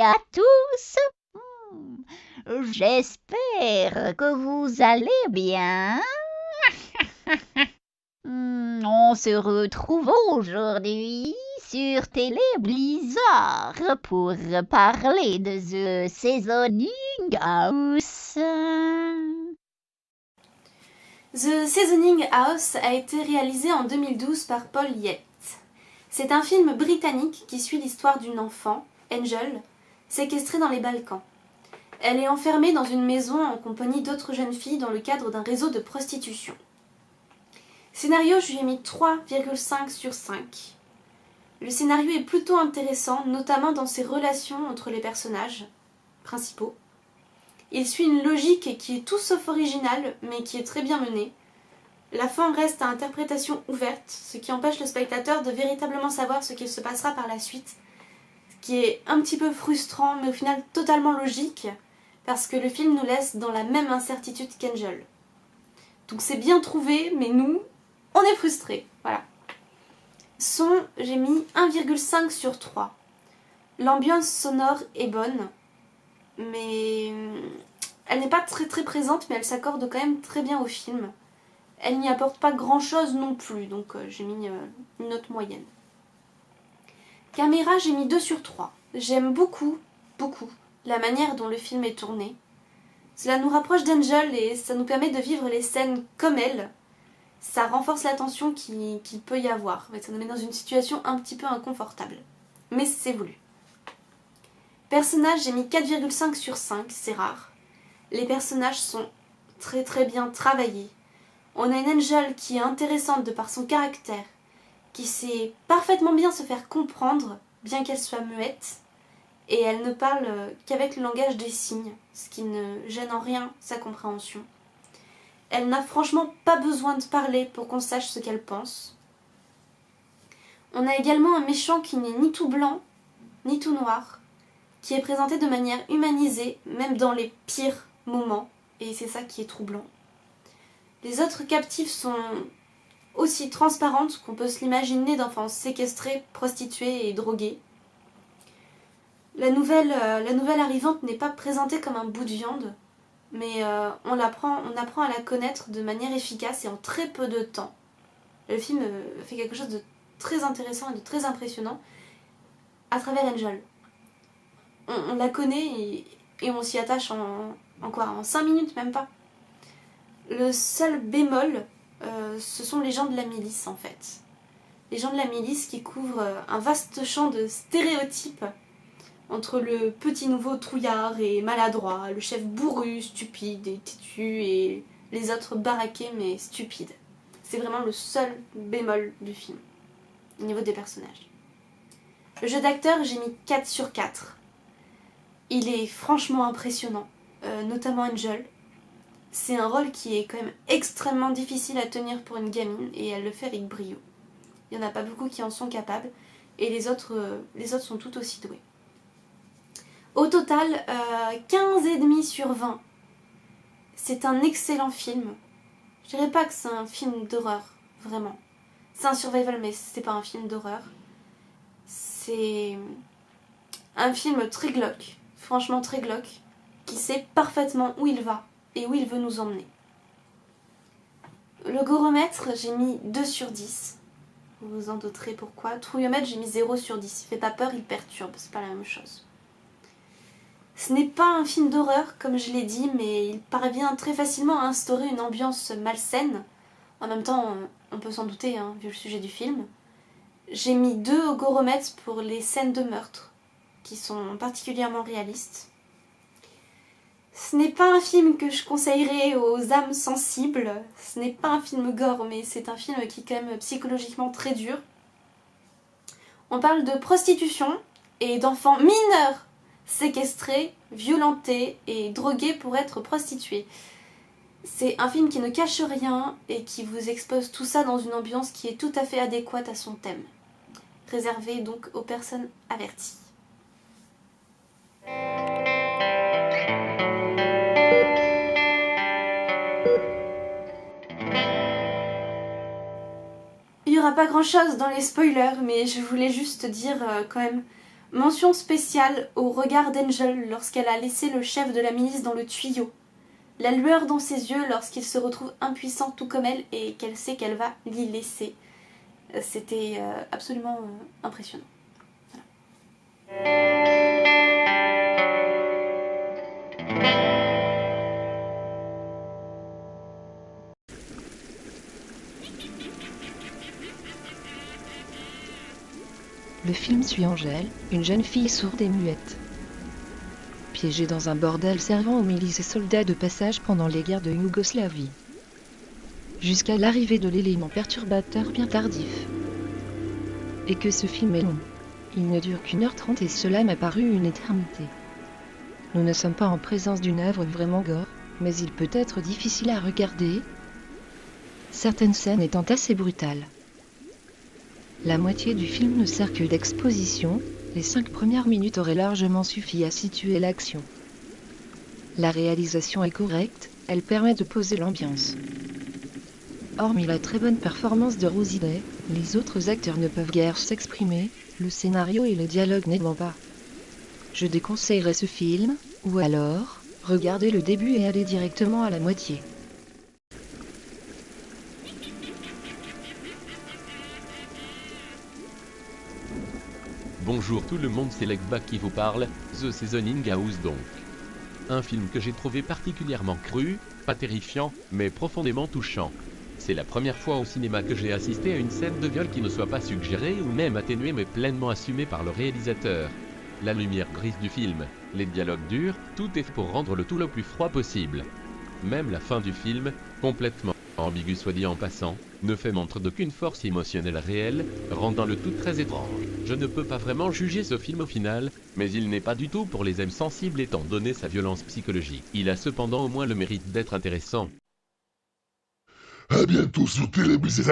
à tous. J'espère que vous allez bien. On se retrouve aujourd'hui sur Télé Blizzard pour parler de The Seasoning House. The Seasoning House a été réalisé en 2012 par Paul Yates. C'est un film britannique qui suit l'histoire d'une enfant, Angel, séquestrée dans les Balkans. Elle est enfermée dans une maison en compagnie d'autres jeunes filles dans le cadre d'un réseau de prostitution. Scénario, je lui ai mis 3,5 sur 5. Le scénario est plutôt intéressant, notamment dans ses relations entre les personnages principaux. Il suit une logique qui est tout sauf originale, mais qui est très bien menée. La fin reste à interprétation ouverte, ce qui empêche le spectateur de véritablement savoir ce qu'il se passera par la suite, ce qui est un petit peu frustrant, mais au final totalement logique, parce que le film nous laisse dans la même incertitude qu'Angel. Donc c'est bien trouvé, mais nous, on est frustrés. Voilà. Son, j'ai mis 1,5 sur 3. L'ambiance sonore est bonne, mais elle n'est pas très présente, mais elle s'accorde quand même très bien au film. Elle n'y apporte pas grand chose non plus, donc j'ai mis une note moyenne. Caméra, j'ai mis 2 sur 3. J'aime beaucoup la manière dont le film est tourné. Cela nous rapproche d'Angel et ça nous permet de vivre les scènes comme elle. Ça renforce la tension qu'il peut y avoir. Ça nous met dans une situation un petit peu inconfortable. Mais c'est voulu. Personnages, j'ai mis 4,5 sur 5, c'est rare. Les personnages sont très bien travaillés. On a une Angel qui est intéressante de par son caractère, qui sait parfaitement bien se faire comprendre, bien qu'elle soit muette, et elle ne parle qu'avec le langage des signes, ce qui ne gêne en rien sa compréhension. Elle n'a franchement pas besoin de parler pour qu'on sache ce qu'elle pense. On a également un méchant qui n'est ni tout blanc, ni tout noir, qui est présenté de manière humanisée, même dans les pires moments, et c'est ça qui est troublant. Les autres captifs sont aussi transparentes qu'on peut se l'imaginer d'enfants séquestrés, prostitués et drogués. La nouvelle arrivante n'est pas présentée comme un bout de viande, mais on apprend à la connaître de manière efficace et en très peu de temps. Le film fait quelque chose de très intéressant et de très impressionnant à travers Angel. On la connaît et on s'y attache en 5 minutes, même pas. Le seul bémol, ce sont les gens de la milice en fait. Les gens de la milice qui couvrent un vaste champ de stéréotypes entre le petit nouveau trouillard et maladroit, le chef bourru, stupide et têtu et les autres baraqués mais stupides. C'est vraiment le seul bémol du film, au niveau des personnages. Le jeu d'acteur, j'ai mis 4 sur 4. Il est franchement impressionnant, notamment Angel. C'est un rôle qui est quand même extrêmement difficile à tenir pour une gamine et elle le fait avec brio. Il n'y en a pas beaucoup qui en sont capables et les autres sont tout aussi doués. Au total, 15,5 sur 20. C'est un excellent film. Je dirais pas que c'est un film d'horreur, vraiment. C'est un survival, mais c'est pas un film d'horreur. C'est un film très glauque, franchement très glauque, qui sait parfaitement où il va et où il veut nous emmener. Le goromètre, j'ai mis 2 sur 10. Vous vous en douterez pourquoi. Trouillomètre, j'ai mis 0 sur 10. Il fait pas peur, il perturbe, c'est pas la même chose. Ce n'est pas un film d'horreur, comme je l'ai dit, mais il parvient très facilement à instaurer une ambiance malsaine. En même temps, on peut s'en douter, vu le sujet du film. J'ai mis 2 au goromètre pour les scènes de meurtre, qui sont particulièrement réalistes. Ce n'est pas un film que je conseillerais aux âmes sensibles. Ce n'est pas un film gore, mais c'est un film qui est quand même psychologiquement très dur. On parle de prostitution et d'enfants mineurs séquestrés, violentés et drogués pour être prostitués. C'est un film qui ne cache rien et qui vous expose tout ça dans une ambiance qui est tout à fait adéquate à son thème. Réservé donc aux personnes averties. Il n'y aura pas grand chose dans les spoilers, mais je voulais juste dire quand même Mention spéciale au regard d'Angel lorsqu'elle a laissé le chef de la milice dans le tuyau. La lueur dans ses yeux lorsqu'il se retrouve impuissant tout comme elle et qu'elle sait qu'elle va l'y laisser. C'était absolument impressionnant. Voilà. Le film suit Angèle, une jeune fille sourde et muette. Piégée dans un bordel servant aux milices et soldats de passage pendant les guerres de Yougoslavie. Jusqu'à l'arrivée de l'élément perturbateur bien tardif. Et que ce film est long. Il ne dure qu'1h30 et cela m'a paru une éternité. Nous ne sommes pas en présence d'une œuvre vraiment gore, mais il peut être difficile à regarder, certaines scènes étant assez brutales. La moitié du film ne sert que d'exposition, les 5 premières minutes auraient largement suffi à situer l'action. La réalisation est correcte, elle permet de poser l'ambiance. Hormis la très bonne performance de Rosie Day, les autres acteurs ne peuvent guère s'exprimer, le scénario et les dialogues n'aident pas. Je déconseillerais ce film, ou alors, regardez le début et allez directement à la moitié. Bonjour tout le monde, c'est Lexback qui vous parle, The Seasoning House donc. Un film que j'ai trouvé particulièrement cru, pas terrifiant, mais profondément touchant. C'est la première fois au cinéma que j'ai assisté à une scène de viol qui ne soit pas suggérée ou même atténuée mais pleinement assumée par le réalisateur. La lumière grise du film, les dialogues durs, tout est fait pour rendre le tout le plus froid possible. Même la fin du film, complètement ambigu soit dit en passant, ne fait montre d'aucune force émotionnelle réelle, rendant le tout très étrange. Je ne peux pas vraiment juger ce film au final, mais il n'est pas du tout pour les âmes sensibles étant donné sa violence psychologique. Il a cependant au moins le mérite d'être intéressant. À bientôt sur Télémusée.